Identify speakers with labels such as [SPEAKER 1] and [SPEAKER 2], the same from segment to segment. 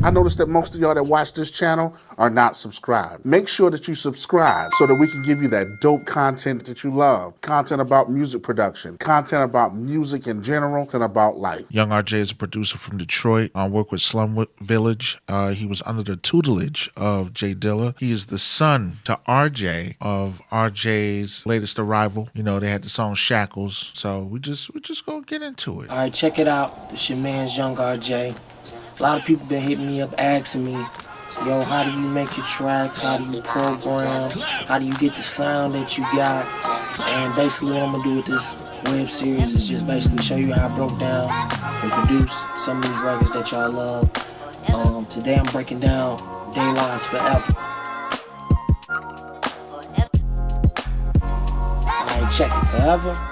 [SPEAKER 1] I noticed that most of y'all that watch this channel are not subscribed. Make sure that you subscribe so that we can give you that dope content that you love. Content about music production, content about music in general, and about life. Young RJ is a producer from Detroit. I work with Slum Village. He was under the tutelage of J Dilla. He is the son to RJ of RJ's latest arrival. You know, they had the song Shackles. So we just gonna get into it.
[SPEAKER 2] All right, check it out. This your man's Young RJ. A lot of people been hitting me up asking me, yo, how do you make your tracks? How do you program? How do you get the sound that you got? And basically what I'm gonna do with this web series is just basically show you how I broke down and produced some of these records that y'all love. Today I'm breaking down Dayline's Forever. Alright, check it. Forever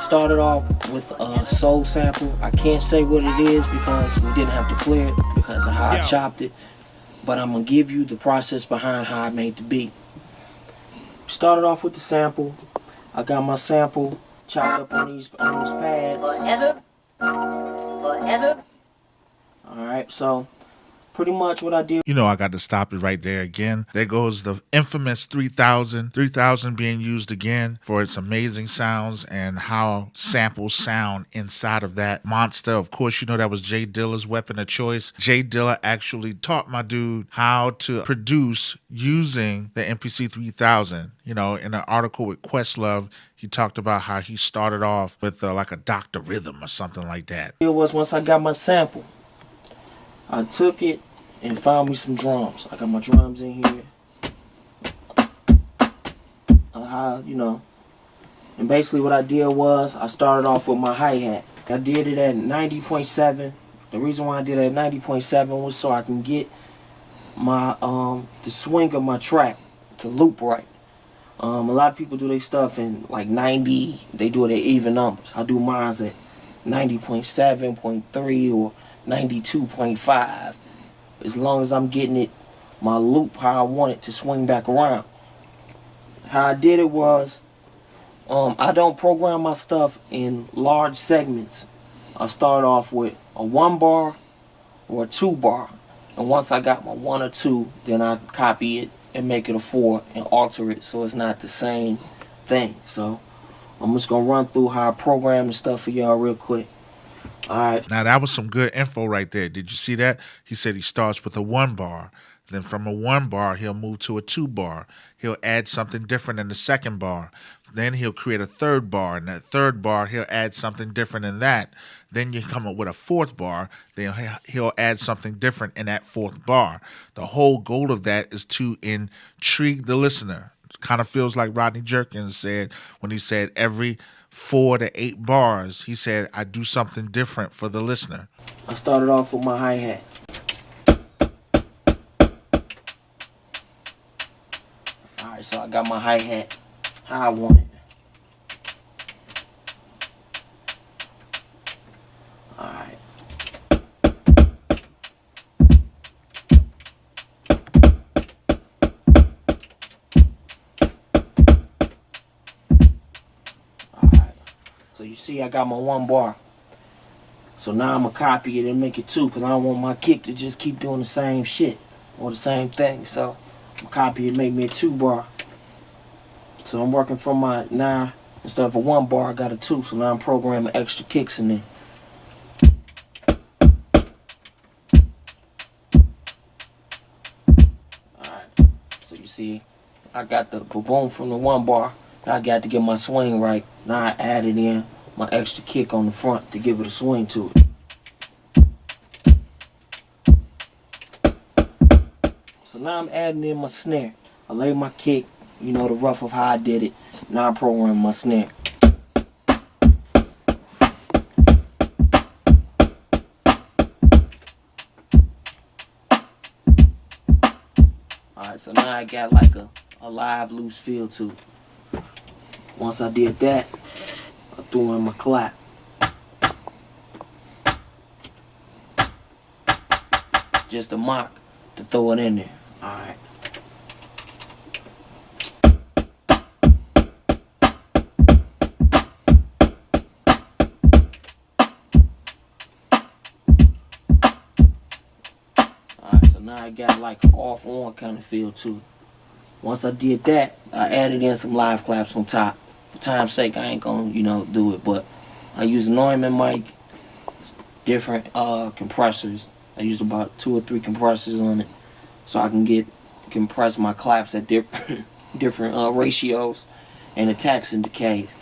[SPEAKER 2] started off with a soul sample. I can't say what it is because we didn't have to clear it because of how I chopped it. But I'm gonna give you the process behind how I made the beat. Started off with the sample. I got my sample chopped up on these pads. Forever. Alright, so pretty much what I did.
[SPEAKER 1] You know, I got to stop it right there again. There goes the infamous 3000. 3000 being used again for its amazing sounds and how samples sound inside of that monster. Of course, you know that was J Dilla's weapon of choice. J Dilla actually taught my dude how to produce using the MPC 3000. You know, in an article with Questlove, he talked about how he started off with like a Dr. Rhythm or something like that.
[SPEAKER 2] It was once I got my sample, I took it and found me some drums. I got my drums in here. You know. And basically what I did was I started off with my hi-hat. I did it at 90.7. The reason why I did it at 90.7 was so I can get my the swing of my track to loop right. A lot of people do their stuff in like 90. They do it at even numbers. I do mine at 90.7, 0.3, or 92.5, as long as I'm getting it, my loop, how I want it to swing back around. How I did it was, I don't program my stuff in large segments. I start off with a 1 bar or a 2 bar, and once I got my 1 or 2, then I copy it and make it a 4 and alter it so it's not the same thing. So I'm just gonna run through how I program the stuff for y'all real quick. Alright.
[SPEAKER 1] Now that was some good info right there. Did you see that? He said he starts with a 1 bar. Then from a 1 bar, he'll move to a 2 bar. He'll add something different in the 2nd bar. Then he'll create a 3rd bar. In that 3rd bar, he'll add something different in that. Then you come up with a 4th bar. Then he'll add something different in that 4th bar. The whole goal of that is to intrigue the listener. It kind of feels like Rodney Jerkins said when he said every 4 to 8 bars, he said, I do something different for the listener.
[SPEAKER 2] I started off with my hi-hat. Alright, so I got my hi-hat how I want it. Alright. So you see I got my 1 bar. So now I'm going to copy it and make it 2 because I don't want my kick to just keep doing the same shit or the same thing. So I'm going to copy it, make me a 2 bar. So I'm working from my, now instead of a 1 bar I got a 2. So now I'm programming extra kicks in there. Alright, so you see I got the boom from the 1 bar. I got to get my swing right. Now I added in my extra kick on the front to give it a swing to it. So now I'm adding in my snare. I lay my kick, you know, the rough of how I did it. Now I program my snare. Alright, so now I got like a live, loose feel to it. Once I did that, I threw in my clap. Just a mock to throw it in there. Alright. now I got like an off-on kind of feel to it. Once I did that, I added in some live claps on top. For time's sake, I ain't gonna, do it, but I use a Neumann mic, different compressors. I use about 2 or 3 compressors on it, so I can compress my claps at different ratios and attacks and decays.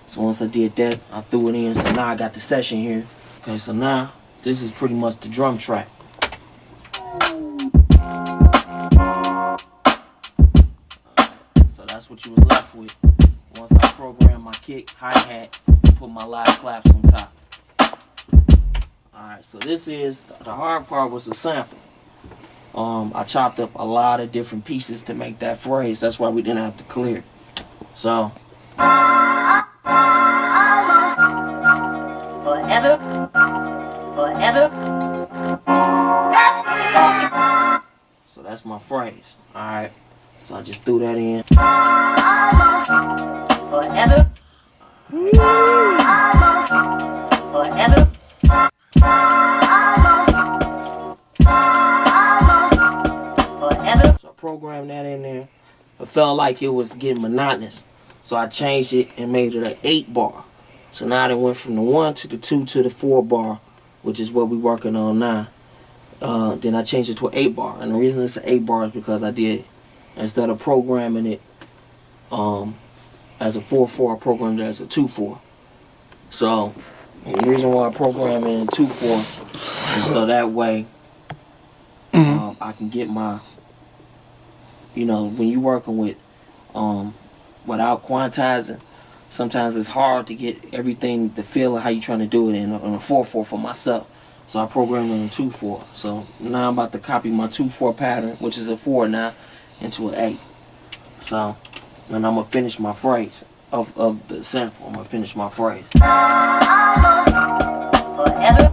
[SPEAKER 2] So once I did that, I threw it in. So now I got the session here. Okay, so now this is pretty much the drum track. So that's what you was left with. Once I program my kick, hi-hat, and put my live claps on top. Alright, so this is, the hard part was the sample. I chopped up a lot of different pieces to make that phrase. That's why we didn't have to clear. So.
[SPEAKER 3] Almost forever, forever.
[SPEAKER 2] So that's my phrase. Alright. So I just threw that in.
[SPEAKER 3] Almost forever. Almost forever.
[SPEAKER 2] So I programmed that in there. It felt like it was getting monotonous. So I changed it and made it an 8 bar. So now it went from the 1 to the 2 to the 4 bar, which is what we're working on now. Then I changed it to an 8 bar. And the reason it's an 8 bar is because I did, instead of programming it as a 4/4, I programmed it as a 2/4. So the reason why I programmed it in 2/4 is so that way I can get my, when you're working with, without quantizing, sometimes it's hard to get everything, the feel of how you're trying to do it in a 4/4 for myself. So I programmed it in 2/4. So now I'm about to copy my 2/4 pattern, which is a 4 now, into an 8. So, and I'm going to finish my phrase of the sample. I'm going to finish my phrase.
[SPEAKER 3] Almost forever.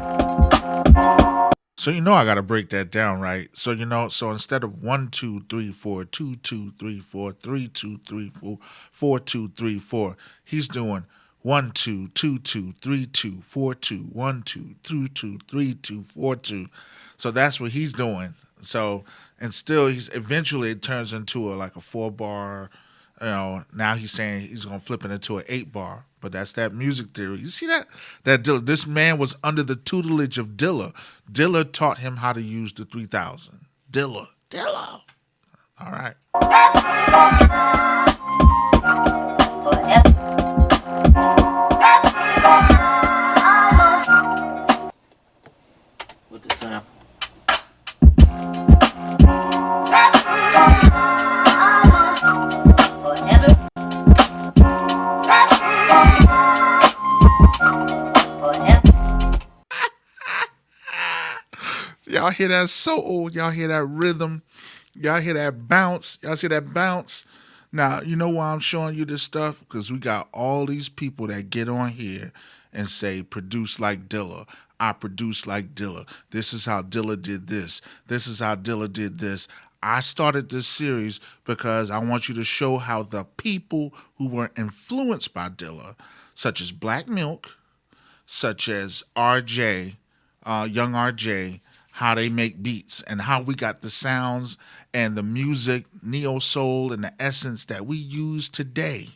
[SPEAKER 1] So I got to break that down, right? So so instead of 1 2 3 4 2 2 3 4 3 2 3 4 4 2 3 4, he's doing 1 2 2 2 3 2 4 2 1 2 2 2 3 2 4 2. So that's what he's doing. So and still eventually it turns into like a 4 bar. Now he's saying he's gonna flip it into an 8 bar. But that's that music theory. You see that Dilla, this man was under the tutelage of Dilla. Dilla taught him how to use the 3000. Dilla. All right.
[SPEAKER 2] With the sample.
[SPEAKER 1] Y'all hear that soul? Y'all hear that rhythm? Y'all hear that bounce? Y'all see that bounce? Now, you know why I'm showing you this stuff? Because we got all these people that get on here and say, produce like Dilla. I produce like Dilla. This is how Dilla did this. This is how Dilla did this. I started this series because I want you to show how the people who were influenced by Dilla, such as Black Milk, such as RJ, Young RJ, how they make beats and how we got the sounds and the music, neo soul, and the essence that we use today.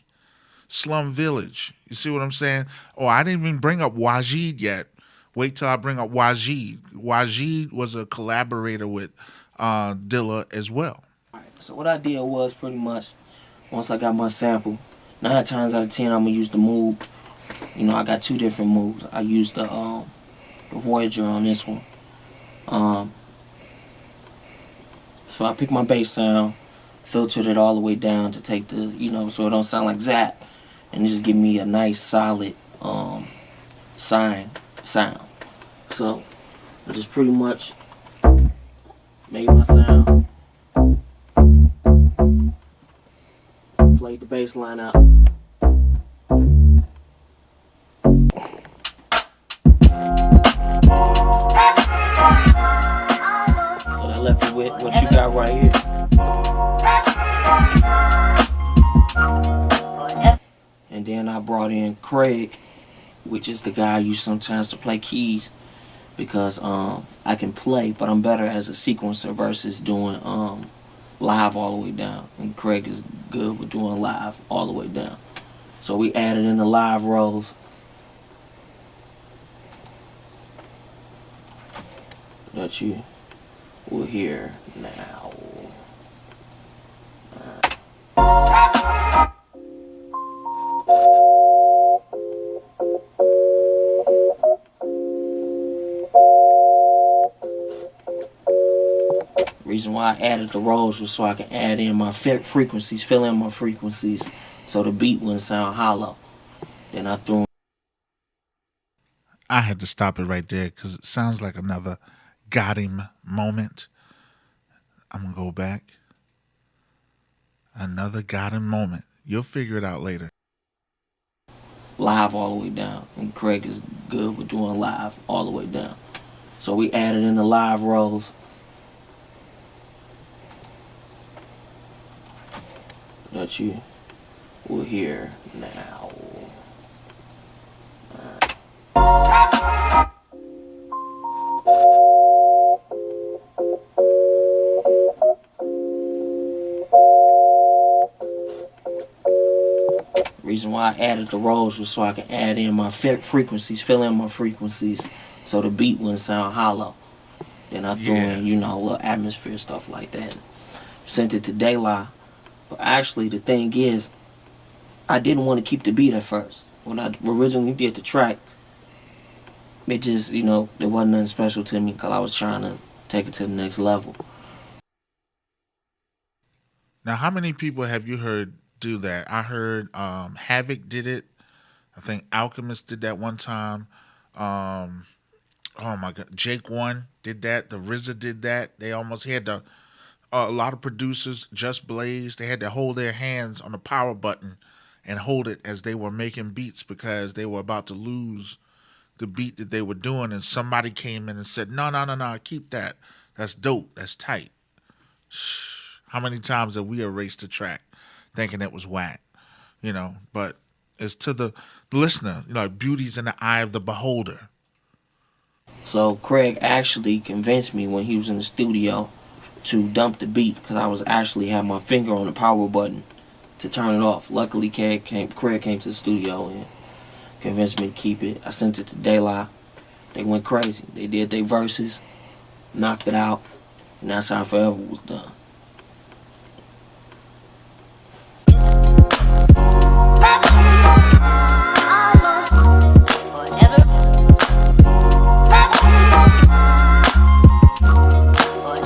[SPEAKER 1] Slum Village. You see what I'm saying? Oh, I didn't even bring up Wajid yet. Wait till I bring up Wajid. Wajid was a collaborator with Dilla as well.
[SPEAKER 2] All right, so what I did was pretty much, once I got my sample, 9 times out of 10 I'm going to use the move. I got 2 different moves. I used the Voyager on this one. So I picked my bass sound, filtered it all the way down to take the, so it don't sound like zap, and just give me a nice solid sine sound. So I just pretty much made my sound, played the bass line out. So that left you with what you got right here. And then I brought in Craig, which is the guy I use sometimes to play keys. because I can play, but I'm better as a sequencer versus doing live all the way down. And Craig is good with doing live all the way down. So we added in the live rolls. That you will hear now. Reason why I added the rolls was so I can add in my frequencies, fill in my frequencies, so the beat wouldn't sound hollow. Then I threw.
[SPEAKER 1] I had to stop it right there because it sounds like another got him moment. I'm going to go back. Another got him moment. You'll figure it out later.
[SPEAKER 2] Live all the way down. And Craig is good with doing live all the way down. So we added in the live rolls. That you will hear now. Reason why I added the rolls was so I can add in my frequencies, fill in my frequencies, so the beat wouldn't sound hollow. Then I threw in, a little atmosphere, stuff like that. Sent it to J Dilla. But actually, the thing is, I didn't want to keep the beat at first. When I originally did the track, it just, there wasn't nothing special to me because I was trying to take it to the next level.
[SPEAKER 1] Now, how many people have you heard do that? I heard Havoc did it. I think Alchemist did that one time. Oh my God, Jake One did that. The RZA did that. They almost had a lot of producers, Just Blaze, they had to hold their hands on the power button and hold it as they were making beats because they were about to lose the beat that they were doing. And somebody came in and said, no, keep that. That's dope. That's tight. How many times have we erased the track thinking it was whack? But it's to the listener, beauty's in the eye of the beholder.
[SPEAKER 2] So Craig actually convinced me when he was in the studio to dump the beat because I was actually had my finger on the power button to turn it off. Luckily, Craig came to the studio and convinced me to keep it. I sent it to J Dilla. They went crazy. They did their verses, knocked it out, and that's how Forever was done.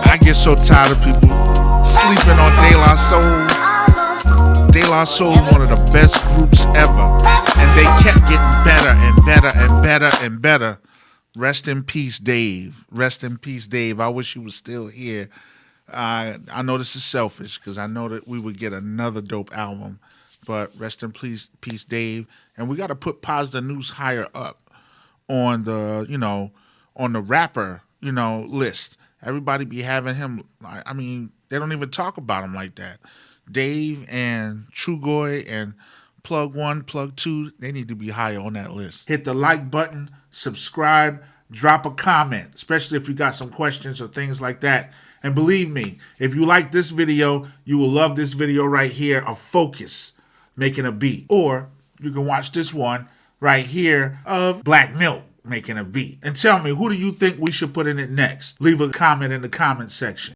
[SPEAKER 1] I get so tired of people sleeping on De La Soul. De La Soul is one of the best groups ever. And they kept getting better and better and better and better. Rest in peace, Dave. Rest in peace, Dave. I wish he was still here. I know this is selfish because I know that we would get another dope album. But rest in peace, Dave. And we got to put Positive News higher up on the, on the rapper, list. Everybody be having him. I mean, they don't even talk about him like that. Dave and Trugoy and Plug One, Plug Two, they need to be higher on that list. Hit the like button, subscribe, drop a comment, especially if you got some questions or things like that. And believe me, if you like this video, you will love this video right here of Focus making a beat. Or you can watch this one right here of Black Milk making a beat. And tell me, who do you think we should put in it next? Leave a comment in the comment section.